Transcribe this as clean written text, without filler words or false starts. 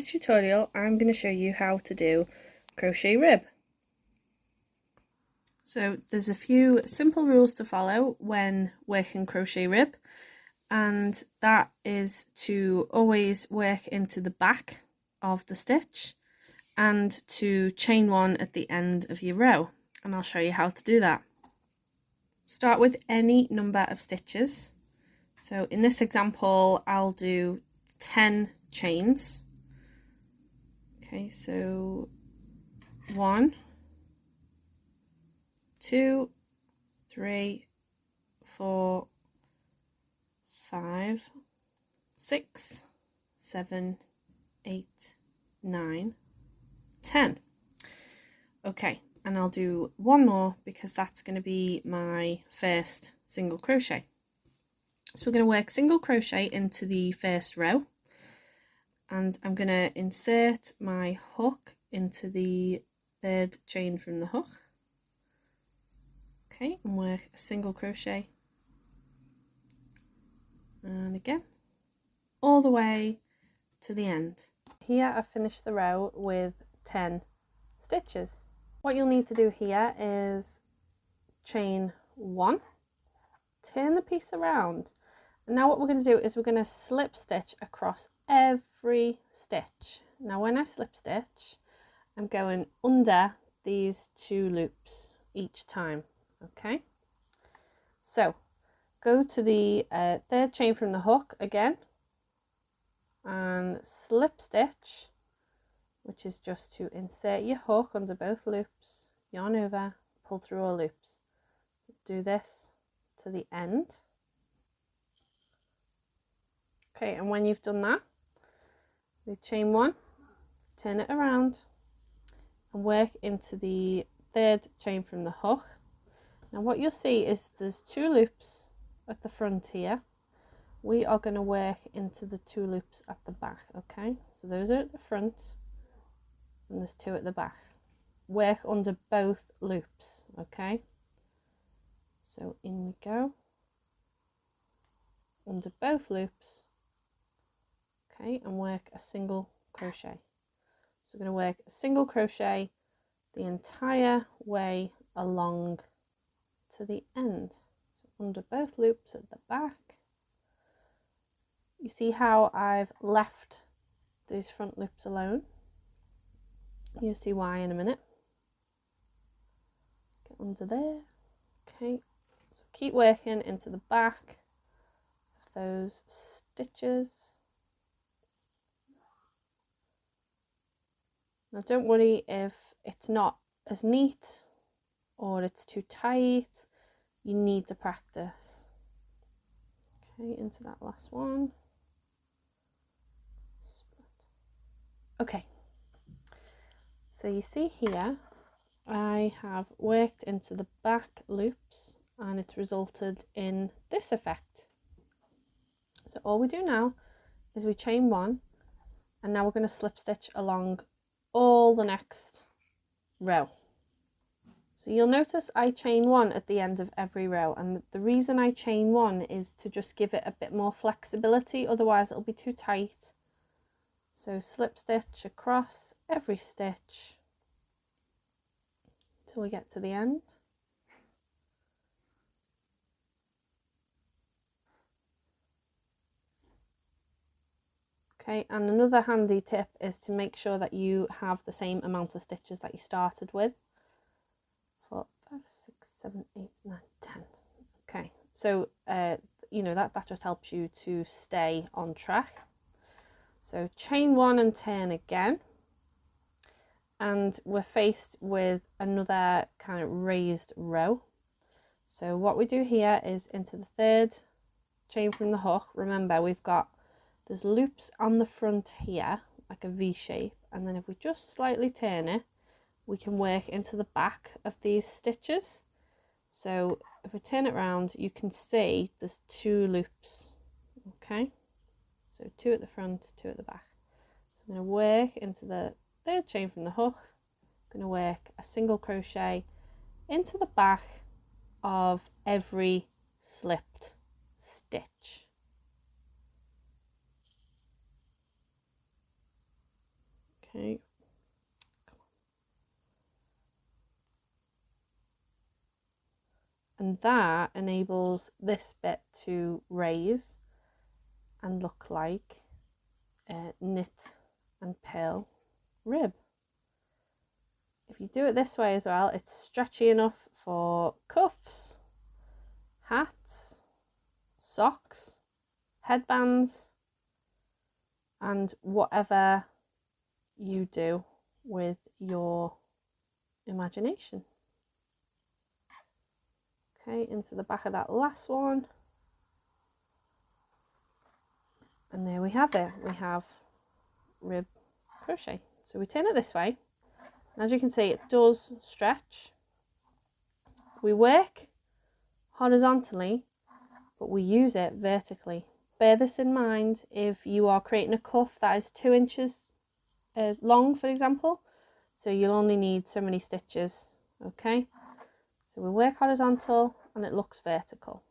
tutorial I'm going to show you how to do crochet rib. So there's a few simple rules to follow when working crochet rib, and that is to always work into the back of the stitch and to chain one at the end of your row, and I'll show you how to do that. Start with any number of stitches. So in this example I'll do 10 chains. Okay, so 1, 2, 3, 4, 5, 6, 7, 8, 9, 10. Okay, and I'll do one more because that's going to be my first single crochet. So we're going to work single crochet into the first row, and I'm going to insert my hook into the third chain from the hook. Okay, and work a single crochet, and again all the way to the end. Here I've finished the row with 10 stitches. What you'll need to do here is chain 1, turn the piece around, and now what we're going to do is we're going to slip stitch across every stitch. Now when I slip stitch, I'm going under these 2 loops each time. Okay, so go to the third chain from the hook again and slip stitch, which is just to insert your hook under both loops, yarn over, pull through all loops. Do this to the end. Okay, and when you've done that, we chain 1, turn it around and work into the third chain from the hook. Now what you'll see is there's 2 loops at the front here. We are going to work into the 2 loops at the back. Okay, so those are at the front and there's 2 at the back. Work under both loops. Okay, so in you go under both loops. Okay, and work a single crochet. So we're going to work a single crochet the entire way along to the end. So under both loops at the back. You see how I've left these front loops alone? You'll see why in a minute. Get under there. Okay, so keep working into the back of those stitches. Now don't worry if it's not as neat or it's too tight. You need to practice. Okay, into that last one. Okay, so you see here I have worked into the back loops and it's resulted in this effect. So all we do now is we chain 1, and now we're going to slip stitch along all the next row. So you'll notice I chain 1 at the end of every row, and the reason I chain 1 is to just give it a bit more flexibility, otherwise it'll be too tight. So slip stitch across every stitch till we get to the end. Okay, and another handy tip is to make sure that you have the same amount of stitches that you started with. 4, 5, 6, 7, 8, 9, 10. Okay, so you know that just helps you to stay on track. So chain 1 and turn again, and we're faced with another kind of raised row. So what we do here is into the third chain from the hook. Remember, there's loops on the front here like a V shape, and then if we just slightly turn it, we can work into the back of these stitches. So if we turn it around, you can see there's 2 loops. Okay, so 2 at the front, 2 at the back. So I'm going to work into the third chain from the hook. I'm going to work a single crochet into the back of every slipped stitch. Okay. And that enables this bit to raise and look like a knit and purl rib. If you do it this way as well, it's stretchy enough for cuffs, hats, socks, headbands, and whatever you do with your imagination. Okay, into the back of that last one. And there we have it. We have rib crochet. So we turn it this way. And as you can see, it does stretch. We work horizontally, but we use it vertically. Bear this in mind if you are creating a cuff that is 2 inches long, for example. So you'll only need so many stitches, okay? So we work horizontal and it looks vertical.